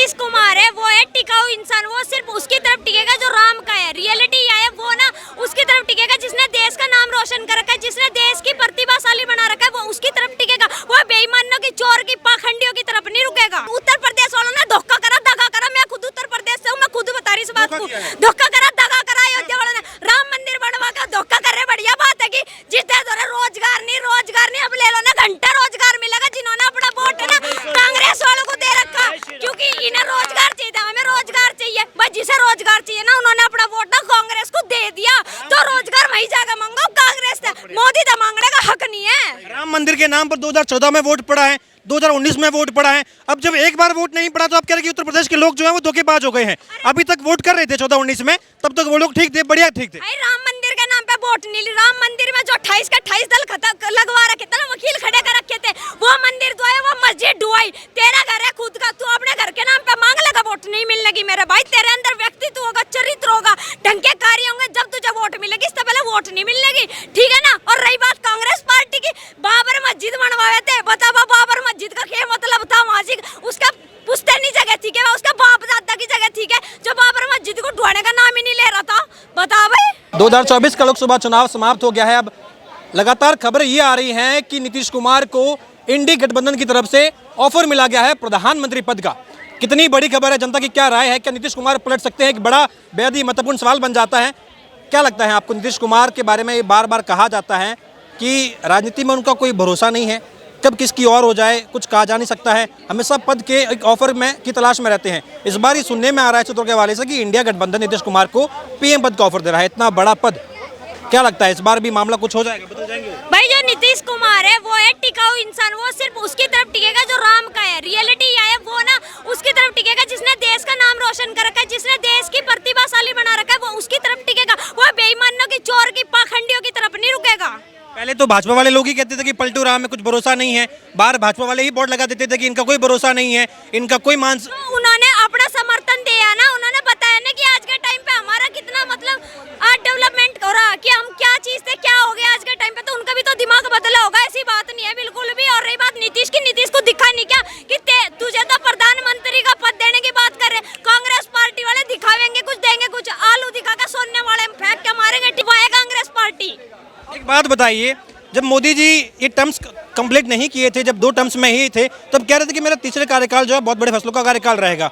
नीतीश कुमार है वो है टिकाऊ इंसान, वो सिर्फ उसकी तरफ टिकेगा जो राम का है। रियलिटी यह है वो ना उसकी तरफ टिकेगा जिसने देश का नाम रोशन कर रखा है, जिसने देश की प्रतिभाशाली बना रखा है, वो उसकी तरफ टिकेगा। वो बेईमानों की, चोर की, पाखंडियों की तरफ नहीं रुकेगा। उत्तर प्रदेश वालों ने धोखा करा, दगा करा। मैं खुद उत्तर प्रदेश से हूँ, मैं खुद बता रही इस बात को। धोखा करा, दगा करा। अयोध्या वालों ने राम मंदिर बनवा का धोखा कर रहे। बढ़िया बात है कि जिस रोजगार नहीं, अब ले लो ना, घंटा रोजगार मिलेगा जिन्होंने अपना वोट ना कांग्रेस वालों को दे रखा, क्योंकि इन्हें रोजगार चाहिए था, हमें रोजगार चाहिए। बस जिसे रोजगार चाहिए ना, उन्होंने अपना वोट ना कांग्रेस को दे दिया, तो रोजगार वही जाकर मांगो कांग्रेस से। मोदी तो मांगने का हक नहीं है। राम मंदिर के नाम पर 2014 में वोट पड़ा है, 2019 में वोट पड़ा है। अब जब एक बार वोट नहीं पड़ा तो आप कह रहे हैं कि उत्तर प्रदेश के लोग जो है वो धोखेबाज हो गए हैं। अभी तक वोट कर रहे थे 14-19 में, तब तक वो लोग ठीक थे, बढ़िया ठीक थे। राम मंदिर के नाम पे वोट नहीं ली। राम मंदिर में जो 28 का 28 दल लगवा रखे थे ना, वकील खड़े कर रखे थे, वो मंदिर दुआए, वो मस्जिद डुआई। तेरा घर है खुद का, तू अपने घर के नाम पे मांग लेगा, वोट नहीं मिलने की मेरे भाई। तेरे अंदर व्यक्तित्व होगा, चरित्र होगा, ढंग के कार्य होंगे, जब तुझे वोट मिलेगी। इससे पहले वोट नहीं मिलने की, ठीक है ना। और रही बात कांग्रेस पार्टी की, बाबर मस्जिद बनवाए थे। बताओ बाबर मस्जिद का क्या मतलब था? माजिक उसका पुश्तैनी जगह ठीक है, उसका बाप दादा की जगह ठीक है, जो बाबर मस्जिद को ढूंढने का नाम ही नहीं ले रहा था। बताओ भाई। 2024 का लोकसभा चुनाव समाप्त हो गया है। अब लगातार खबरें ये आ रही हैं कि नीतीश कुमार को इंडी गठबंधन की तरफ से ऑफर मिला गया है प्रधानमंत्री पद का। कितनी बड़ी खबर है, जनता की क्या राय है, क्या नीतीश कुमार पलट सकते हैं? एक बड़ा बेहद ही महत्वपूर्ण सवाल बन जाता है। क्या लगता है आपको? नीतीश कुमार के बारे में ये बार बार कहा जाता है कि राजनीति में उनका कोई भरोसा नहीं है, कब किसकी और हो जाए कुछ कहा जा नहीं सकता है, हमेशा पद के एक ऑफर में की तलाश में रहते हैं। इस बार ये सुनने में आ रहा है सूत्रों के हवाले से कि इंडिया गठबंधन नीतीश कुमार को पीएम पद का ऑफर दे रहा है, इतना बड़ा पद। क्या लगता है इस बार भी मामला कुछ हो जाएगा, बदल जाएंगे? भाई जो नीतीश कुमार है वो है टिकाऊ इंसान, वो सिर्फ उसकी तरफ टिकेगा जो राम का है। रियलिटी यह है वो ना उसकी तरफ टिकेगा जिसने देश का नाम रोशन कर रखा है, जिसने देश की प्रतिभाशाली बना रखा है, वो उसकी तरफ टिकेगा। वो बेईमानों की, चोर की, पाखंडियों की तरफ नहीं रुकेगा। पहले तो भाजपा वाले लोग ही कहते थे कि पलटू राम में कुछ भरोसा नहीं है, बाहर भाजपा वाले ही बोर्ड लगा देते थे कि इनका कोई भरोसा नहीं है, इनका कोई मान। तो उन्होंने अपना समर्थन दिया ना, उन्होंने बताया ना कि आज के टाइम पे हमारा कितना मतलब आज डेवलपमेंट हो रहा, कि हम क्या चीज थे, क्या हो गया आज के टाइम पे। तो उनका भी तो दिमाग बदला होगा, ऐसी बात नहीं है बिल्कुल भी। और रही बात नीतीश की, नीतीश को दिखा नहीं क्या कि तुझे तो प्रधानमंत्री का पद देने की बात कर रहे। कांग्रेस पार्टी वाले दिखावेंगे कुछ, देंगे कुछ, आलू दिखा के सोने वाले फेंक के मारेंगे, टिपाए कांग्रेस पार्टी। एक बात बताइए, जब मोदी जी ये टर्म्स कंप्लीट नहीं किए थे, जब 2 टर्म्स में ही थे, तब कह रहे थे कि मेरा तीसरे कार्यकाल जो है बहुत बड़े फैसलों का कार्यकाल रहेगा।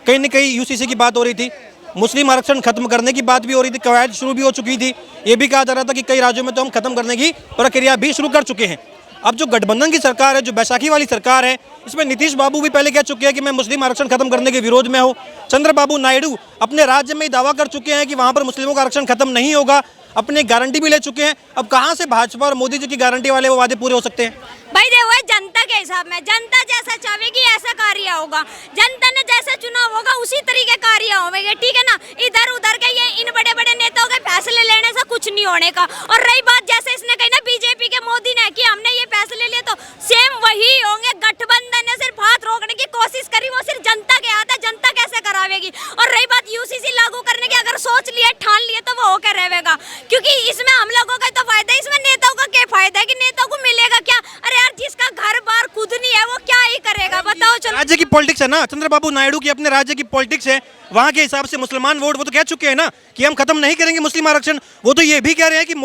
कहीं न कहीं यूसीसी की बात हो रही थी, मुस्लिम आरक्षण खत्म करने की बात भी हो रही थी, कवायद शुरू भी हो चुकी थी। ये भी कहा जा रहा था कि कई राज्यों में तो हम खत्म करने की प्रक्रिया भी शुरू कर चुके हैं। अब जो गठबंधन की सरकार है, जो बैसाखी वाली सरकार है, इसमें नीतीश बाबू भी पहले कह चुके हैं कि मैं मुस्लिम आरक्षण खत्म करने के विरोध में हूँ। चंद्रबाबू नायडू अपने राज्य में ही दावा कर चुके हैं कि वहाँ पर मुस्लिमों का आरक्षण खत्म नहीं होगा, अपनी गारंटी भी ले चुके हैं। अब कहां से भाजपा और मोदी जी की गारंटी वाले वो वादे पूरे हो सकते हैं? भाई देखो जनता के हिसाब में, जनता जैसा चाहेगी ऐसा कार्य होगा, जनता ने जैसा चुनाव होगा उसी तरीके कार्य होंगे, ठीक है ना। इधर उधर के ये इन बड़े बड़े नेताओं के फैसले लेने से कुछ नहीं होने का। और रही बात जैसे इसने कही ना बीजेपी के मोदी ने कि हमने ये फैसले लिए, तो सेम वही होंगे। गठबंधन ने सिर्फ हाथ रोकने की कोशिश करी, वो सिर्फ जनता के हाथ है, जनता कैसे करावेगी। और रही बात यूसीसी लागू करने की, अगर सोच लिए, ठान लिए, तो वो होकर रहेगा, क्योंकि इसमें हम लोगों का तो फायदा है, इसमें नेताओं का क्या फायदा है कि नेताओं को मिलेगा क्या? अरे यार जिसका घर बार खुद नहीं है वो क्या ही करेगा, बताओ। चलो राज्य की पॉलिटिक्स है ना, चंद्रबाबू नायडू की अपने राज्य की पॉलिटिक्स है, वहां के हिसाब से मुसलमान वोट वो तो कह चुके हैं ना कि हम खत्म नहीं करेंगे मुस्लिम आरक्षण। वो तो ये भी कह रहे हैं कि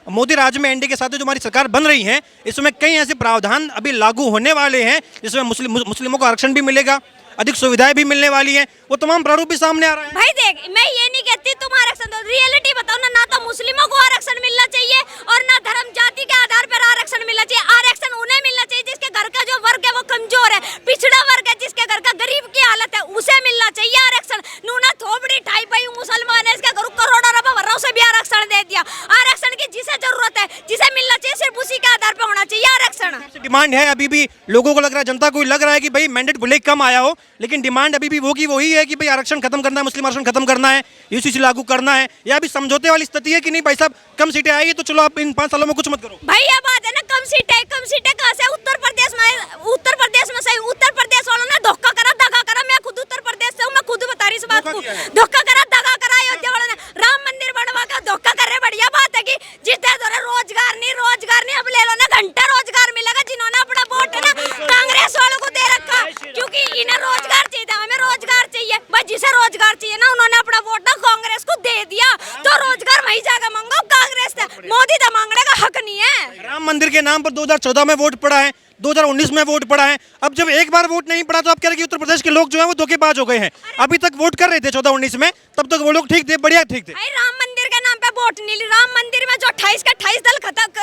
मोदी राज्य में एनडीए के साथ जो हमारी सरकार बन रही है, इसमें कई ऐसे प्रावधान अभी लागू होने वाले हैं जिसमें मुस्लिमों को आरक्षण भी मिलेगा, अधिक सुविधाएं भी मिलने वाली हैं। वो तमाम प्रारूप भी सामने आ रहा है। भाई देख, मैं ये नहीं कहती तुम आरक्षण दो, रियलिटी बताओ ना। ना तो मुस्लिमों को आरक्षण मिलना चाहिए और ना धर्म जाति के आधार पर आरक्षण मिलना चाहिए। आरक्षण उन्हें मिलना चाहिए जिसके घर का जो वर्ग है वो कमजोर है, पिछड़ा वर्ग है, जिसके घर का गरीब की हालत है, उसे मिलना चाहिए आरक्षण। नूना थोपड़ी ठाई पाई मुसलमान है, इसके घर करोड़ों रुपए भर रहा, उसे भी आरक्षण दे दिया। आरक्षण की जिसे जरूरत है, जिसे मिलना चाहिए, सिर्फ उसी के आधार पर होना चाहिए आरक्षण। डिमांड है अभी भी, लोगों को लग रहा है, जनता को लग रहा है कि भाई मैंडेट भले कम आया हो, लेकिन डिमांड अभी भी वो की वही है कि भाई आरक्षण खत्म करना है, मुस्लिम आरक्षण खत्म करना है, यूसीसी लागू करना है। या अभी समझौते वाली स्थिति है कि नहीं भाई साहब कम सीटें आएगी तो चलो आप इन 5 सालों में कुछ मत करो। भाई ये बात है ना, कम सीटें कहां से? उत्तर प्रदेश में सही, उत्तर प्रदेश वालों ने धोखा करा, दगा करा। मैं खुद उत्तर प्रदेश से हूँ, मैं खुद बता रही इस बात को। धोखा करा, दगा करा। अयोध्या वालों ने राम मंदिर बनवा का धोखा कर रहे। बढ़िया बात है कि जिस रोजगार नहीं, अब ले लो ना, घंटा रोजगार मिलेगा जिन्होंने अपना वोट ना कांग्रेस वालों को दे रखा, क्योंकि इन्हें रोजगार चाहिए था, हमें नाम पर 2014 में वोट पड़ा है, 2019 में वोट पड़ा है। अब जब एक बार वोट नहीं पड़ा तो आप कह रहे हैं कि उत्तर प्रदेश के लोग जो है वो धोखेबाज हो गए हैं। अभी तक वोट कर रहे थे 14-19 में, तब तक वो लोग ठीक थे, बढ़िया ठीक थे। भाई राम मंदिर के नाम पे वोट नहीं ली। राम मंदिर में जो 28 का 28 दल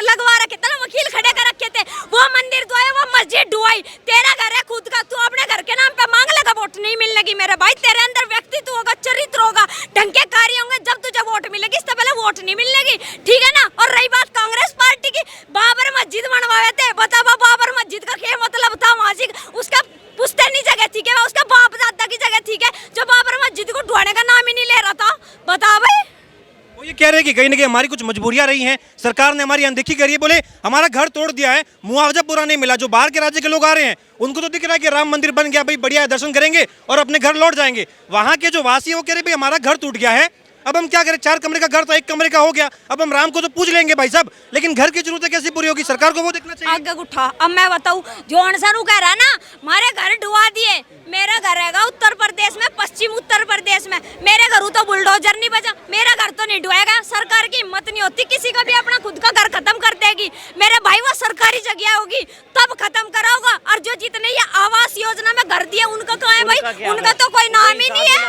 लगवा रखे थे ना, वकील खड़े कर रखे थे, वो मंदिर जो है वो मस्जिद डुआई। तेरा घर है खुद का, तू अपने घर के नाम पे मांग लेगा वोट नहीं मिलने की। मेरे भाई तेरे अंदर व्यक्तित्व होगा, चरित्र होगा, ढंग के कार्य होंगे, जब तुझे वोट मिलेगी, इससे पहले वोट नहीं मिलने की, ठीक है ना। और रही बात कांग्रेस पार्टी की, बाबर मस्जिद बनवाए थे, बताओ बाबर मस्जिद का क्या मतलब था? माजिक उसका पुश्तैनी जगह थी क्या? उसका बाप दादा की जगह थी क्या, जो बाबर मस्जिद को ढूंढने का नाम ही नहीं ले रहा था? बता भाई। वो ये कह रहे हैं कि कहीं ना कहीं हमारी कुछ मजबूरियां रही हैं, सरकार ने हमारी अनदेखी करी है। बोले हमारा घर तोड़ दिया है, मुआवजा पूरा नहीं मिला। जो बाहर के राज्य के लोग आ रहे हैं उनको तो दिख रहा है कि राम मंदिर बन गया, भाई बढ़िया दर्शन करेंगे और अपने घर लौट जाएंगे। वहाँ के जो वासी हैं वो कह रहे भाई हमारा घर टूट गया है, अब हम क्या करें? 4 कमरे का घर तो 1 कमरे का हो गया, अब हम राम को तो पूज लेंगे भाई साहब, लेकिन घर की जरूरतें कैसे पूरी होगी? सरकार को वो देखना चाहिए। आगे उठा। अब मैं बताऊं, जो अनसरू कह रहा ना, हमारे घर डुबा दिए। मेरा घर रहेगा उत्तर प्रदेश में, पश्चिम उत्तर प्रदेश में। मेरे घर तो बुलडोजर नहीं बजा, मेरा घर तो नहीं डुबाएगा। सरकार की हिम्मत नहीं होती किसी का भी अपना खुद का घर खत्म कर देगी। मेरे भाई वो सरकारी जगह होगी तब खत्म करा होगा। और जो जितने ये आवास योजना में घर दिए उनका कहाँ है भाई? उनका तो कोई नाम ही नहीं है।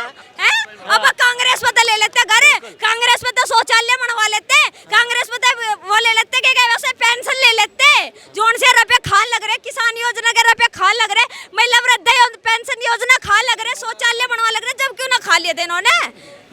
अब कांग्रेस में तो ले लेते घर, कांग्रेस में तो शौचालय बनवा लेते, कांग्रेस में तो वो ले लेते कि वैसे पेंशन ले लेते, जो उनसे रुपए खान लग रहे, किसान योजना के रुपए खान लग रहे, महिला वृद्धा पेंशन योजना खान लग रहे, शौचालय बनवा लग रहे। जब क्यों ना खा लिए थे इन्होंने?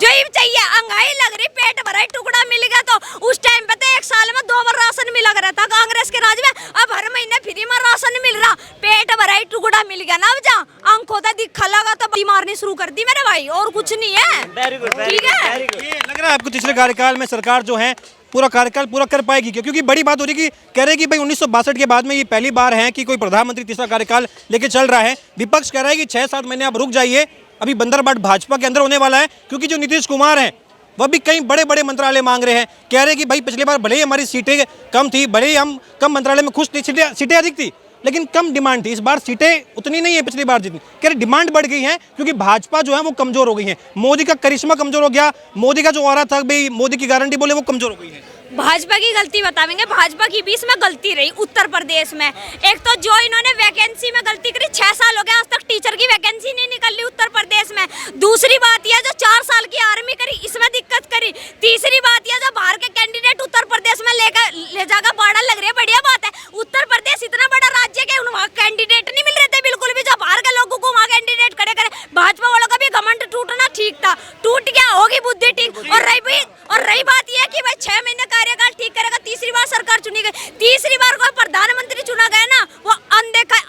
जो ही चाहिए, अंगाई लग रही, पेट भरा, टुकड़ा मिल गया। तो उस टाइम पे तो 1 साल में 2 बार राशन मिला रहा था कांग्रेस के राज में। अब हर महीने फ्री में राशन मिल रहा, पेट भरा, टुकड़ा मिल गया ना। अब जा आंख होता दिखा लगा तो बीमारनी शुरू कर दी मेरे भाई, और कुछ नहीं है। ठीक है, ये लग रहा है आपको तीसरे कार्यकाल में सरकार जो है पूरा कार्यकाल पूरा कर पाएगी? क्योंकि बड़ी बात हो रही है कि कह रहे हैं कि भाई 1962 के बाद में ये पहली बार है कि कोई प्रधानमंत्री तीसरा कार्यकाल लेके चल रहा है। विपक्ष कह रहा है कि 6-7 महीने आप रुक जाइए, अभी बंदरबाट भाजपा के अंदर होने वाला है। क्योंकि जो नीतीश कुमार हैं वह भी कई बड़े बड़े मंत्रालय मांग रहे हैं। कह रहे हैं कि भाई पिछली बार भले ही हमारी सीटें कम थी, भले ही हम कम मंत्रालय में खुश थे, सीटें अधिक थी, लेकिन कम डिमांड थी। इस बार सीटें उतनी नहीं है पिछली बार जितनी। कह रहे डिमांड बढ़ गई है क्योंकि भाजपा जो है वो कमजोर हो गई है। मोदी का करिश्मा कमजोर हो गया, मोदी का जो ऑरा था भाई मोदी की गारंटी बोले वो कमजोर हो गई है। भाजपा की गलती बतावेंगे। भाजपा की 20 में गलती रही उत्तर प्रदेश में। एक तो जो इन्होंने वैकेंसी में गलती करी, 6 साल हो गए आज तक टीचर की वैकेंसी नहीं निकली उत्तर प्रदेश में। दूसरी बात यह जो 4 साल की आर्मी करी, इसमें दिक्कत करी। तीसरी बात यह जो बाहर के कैंडिडेट उत्तर प्रदेश में ले जाकर बाड़ा लग रही है। बढ़िया बात है, उत्तर प्रदेश इतना बड़ा राज्य के वहाँ कैंडिडेट नहीं मिल रहे थे बिल्कुल भी, जो बाहर के लोगों को वहाँ कैंडिडेट खड़े करे। भाजपा वालों का भी घमंड टूटना ठीक था, टूट गया, होगी बुद्धि ठीक। और रही बात यह कि भाई 6 महीने कार्यकाल ठीक करेगा, तीसरी बार सरकार चुनी गई। तीसरी बार कोई प्रधानमंत्री चुना गया ना, वो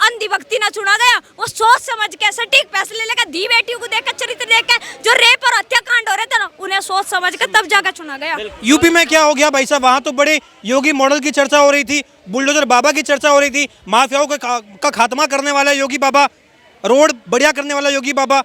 अंधी भक्ति ना चुना गया, वो सोच समझ के सटीक फैसले लेकर, धी बेटियों को देखकर, चरित्र देखकर, जो रेप और हत्याकांड हो रहे थे ना, उन्हें सोच समझ के तब जाकर चुना गया। यूपी में क्या हो गया भाई साहब? वहाँ तो बड़े योगी मॉडल की चर्चा हो रही थी, बुलडोजर बाबा की चर्चा हो रही थी, माफियाओं का खात्मा करने वाला योगी बाबा, रोड बढ़िया करने वाला योगी बाबा,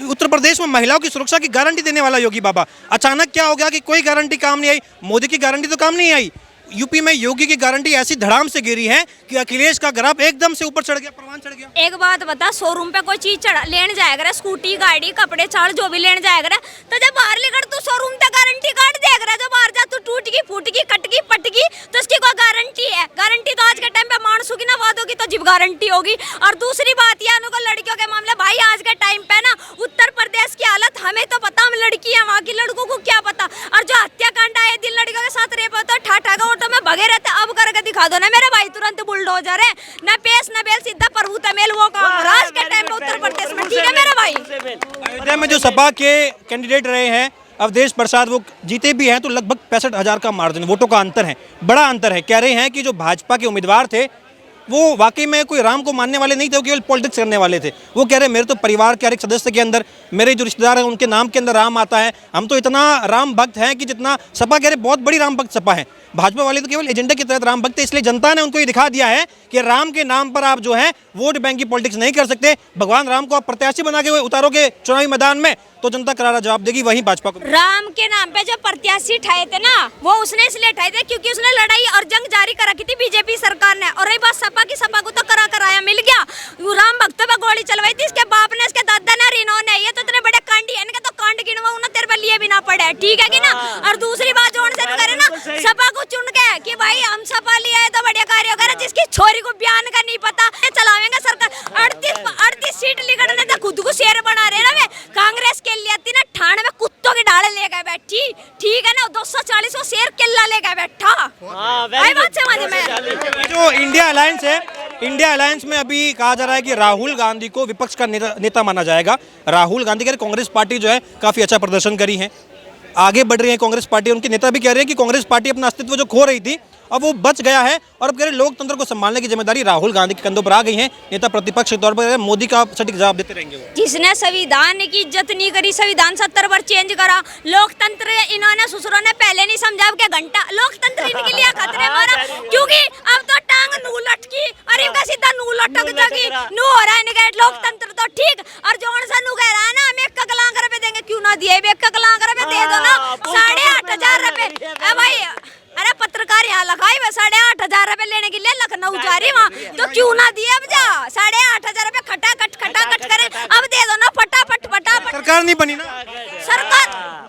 उत्तर प्रदेश में महिलाओं की सुरक्षा की गारंटी देने वाला योगी बाबा। अचानक क्या हो गया कि कोई गारंटी काम नहीं आई? मोदी की गारंटी तो काम नहीं आई, यूपी में योगी की गारंटी ऐसी धड़ाम से गिरी है कि अखिलेश का ग्राफ एकदम से ऊपर चढ़ गया, परवान चढ़ गया। एक बात बता, शोरूम पे कोई चीज लेने जाएगा, स्कूटी, गाड़ी, कपड़े, चाल जो भी लेने जाएगा, तो जब बाहर लेकर तू शोरूम तक गारंटी कार्ड देख रहा है, जब बाहर जा तू टूट गई, फूट गई, कट गई, पट गई, तो इसकी कोई गारंटी है? गारंटी तो आज के टाइम पे मानसू की ना बात होगी तो जीव गारंटी होगी। और दूसरी बात यह अनुको लड़कियों के मामले, भाई आज के टाइम पे ना उत्तर प्रदेश की हालत हमें तो पता, हम लड़की है, वहाँ की लड़कों को क्या पता। और जो हत्याकांड आए दिन लड़कियों के साथ रेप होता है, ठाठा का ऑटो में भगे रहते, अब करके दिखा दो ना मेरे भाई, तुरंत बुलडोजर है, न पेश न बेल, सीधा प्रभु तमेल, वो काम आज के टाइम पे उत्तर प्रदेश में। ठीक है मेरे भाई। अयोध्या में जो सपा के कैंडिडेट रहे हैं अवधेश प्रसाद, वो जीते भी हैं तो लगभग 65,000 का मार्जिन, वोटों का अंतर है, बड़ा अंतर है। कह रहे हैं कि जो भाजपा के उम्मीदवार थे वो वाकई में कोई राम को मानने वाले नहीं थे, वो केवल पॉलिटिक्स करने वाले थे। वो कह रहे हैं मेरे तो परिवार के हर एक सदस्य के अंदर, मेरे जो रिश्तेदार हैं उनके नाम के अंदर राम आता है, हम तो इतना राम भक्त हैं कि जितना सपा कह रहे बहुत बड़ी राम भक्त सपा है। भाजपा वाले तो केवल एजेंडा के तहत राम भक्त है, इसलिए जनता ने उनको ये दिखा दिया है कि राम के नाम पर आप जो है वोट बैंक की पॉलिटिक्स नहीं कर सकते। भगवान राम को आप प्रत्याशी बना के उतारोगे चुनावी मैदान में तो जनता करारा जवाब देगी, वही भाजपा को। राम के नाम पे जो प्रत्याशी ठाए थे ना, वो उसने इसलिए ठाए थे क्योंकि उसने लड़ाई और जंग जारी कर रखी थी बीजेपी सरकार ने। और रही बात सपा की, सपा को तो कराया मिल गया, राम भक्तों पर गोली चलवाई थी, इसके बाप ने, इसके दादा ने, इन्होंने, ये तो इतने बड़े कांडी है, इनका तो कांड गिनवा उन्हें तेरे पे लिए भी ना पड़े। ठीक है कि ना। और दूसरी बात जो उनसे करे ना, सपा को चुन के कि भाई हम सपा लिए तो बढ़िया कार्य खुद को शेर बना रहे ना। वे कांग्रेस के लिए आती ना ठाण में कुत्तों की डाल लेकर बैठी, ठीक है ना, 240 को शेर केला लेकर बैठा। आई बात समझ में। जो इंडिया अलायंस है, इंडिया अलायंस में अभी कहा जा रहा है कि राहुल गांधी को विपक्ष का नेता माना जाएगा। राहुल गांधी कह रहे कांग्रेस पार्टी जो है काफी अच्छा प्रदर्शन करी है, आगे बढ़ रही है कांग्रेस पार्टी। उनके नेता भी कह रहे हैं कि कांग्रेस पार्टी अपना अस्तित्व जो खो रही थी अब वो बच गया है, और अब कह रहे लोकतंत्र को संभालने की जिम्मेदारी राहुल गांधी के कंधों पर आ गई है। नेता प्रतिपक्ष के तौर पर मोदी का सटीक जवाब देते रहेंगे वो। जिसने संविधान की इज्जत नहीं करी, संविधान 70 बार चेंज करा, लोकतंत्र इन्होंने ससुरों ने पहले नहीं समझा कि घंटा लोकतंत्र इनके लिए खतरे मारा, क्योंकि अब तो टांग नू लटकी और इनका सीधा नू लटक जागी नू हो रहा है इनका लोकतंत्र तो ठीक। और जोन सा नू कह रहा है ना हम 1 लाख रुपए देंगे, क्यों ना दिए, 1 लाख रुपए दे दो ना, 8,500 रुपए। भाई अरे पत्रकार यहाँ लगाई वे 8,500 रुपए लेने के लिए लखनऊ जा रही वहाँ, तो क्यों ना दिए अब जा 8,500 रुपए खटाखट करे, अब दे दो ना फटाफट। सरकार नहीं बनी ना सरकार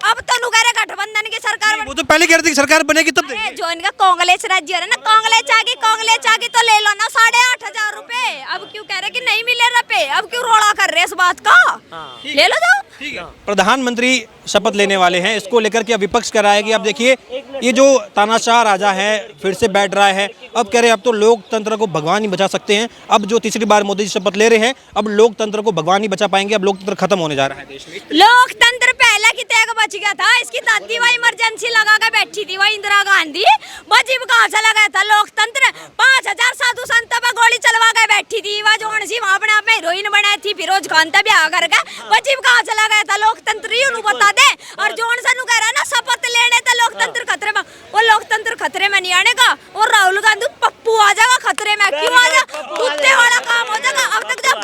अब तो नु कह रहे गठबंधन की सरकार वो तो पहले कह रहे थे कि सरकार बनेगी तब अरे जो इनका कांग्रेस राज्य है ना, कांग्रेस आगे तो ले लो ना 8,500 रुपए। अब क्यों कह रहे कि नहीं मिले रुपए, अब क्यों रोड़ा कर रहे इस बात का, ले लो जाओ। प्रधानमंत्री शपथ लेने वाले हैं, इसको लेकर के अब विपक्ष कह रहा है कि अब देखिए ये जो तानाशाह राजा है फिर से बैठ रहा है। अब कह रहे हैं अब तो लोकतंत्र को भगवान ही बचा सकते हैं। अब जो तीसरी बार मोदी जी शपथ ले रहे हैं, अब लोकतंत्र को भगवान ही बचा पाएंगे, अब लोकतंत्र खत्म होने जा रहा है देश में। लोकतंत्र पहला की तय बच गया था, इसकी दादी वही इमरजेंसी लगा कर बैठी थी, वही इंदिरा गांधी बजीब कहाँ से लगाया था लोकतंत्र। 5,000 साधु संत पे गोली चलवा कर बैठी थी, वह जो वहाँ अपने आप में हीरोइन बनाई थी फिरोज खान तब ब्याह करके, बजीब कहाँ से लगाया था लोकतंत्र, यूं बता दे। और जोन सानू कह रहा ना शपथ लेने तो लोकतंत्र खतरे में, वो लोकतंत्र खतरे में नहीं आने का, और राहुल गांधी पप्पू आ जाएगा खतरे में, क्यों आ जाएगा, कुत्ते वाला काम हो जाएगा। अब तक जब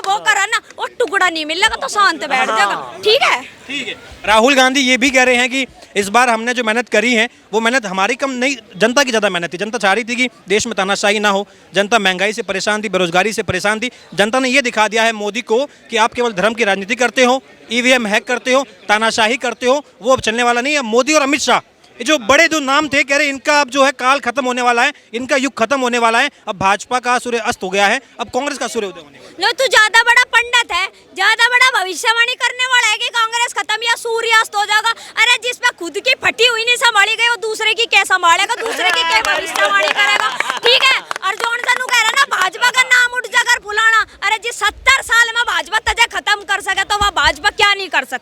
भो करा ना वो टुकड़ा नहीं मिलेगा तो शांत बैठ जाएगा, ठीक है। राहुल गांधी ये भी कह रहे हैं कि इस बार हमने जो मेहनत करी है वो मेहनत हमारी कम नहीं, जनता की ज़्यादा मेहनत थी। जनता चाह रही थी कि देश में तानाशाही ना हो, जनता महंगाई से परेशान थी, बेरोजगारी से परेशान थी। जनता ने ये दिखा दिया है मोदी को कि आप केवल धर्म की राजनीति करते हो, ईवीएम हैक करते हो, तानाशाही करते हो, वो अब चलने वाला नहीं है। मोदी और अमित शाह ये जो बड़े दो नाम थे, कह रहे इनका अब जो है काल खत्म होने वाला है, इनका युग खत्म होने वाला है। अब भाजपा का सूर्य अस्त हो गया है, अब कांग्रेस का सूर्य उदय होने वाला है। नो तू ज्यादा बड़ा पंडित है, ज्यादा बड़ा भविष्यवाणी करने वाला है कि कांग्रेस खत्म या सूर्यास्त हो जाएगा। अरे जिसमें खुद की फटी हुई नहीं संभाली गई वो दूसरे की क्या संभालेगा, दूसरे की क्या भविष्यवाणी करेगा, ठीक है। और जोन सानू कह रहा ना भाजपा का नाम उठ जाकर फुलाना, अरे जिस 70 साल में भाजपा तजे खत्म कर सके तो वह भाजपा क्या नहीं कर सकती।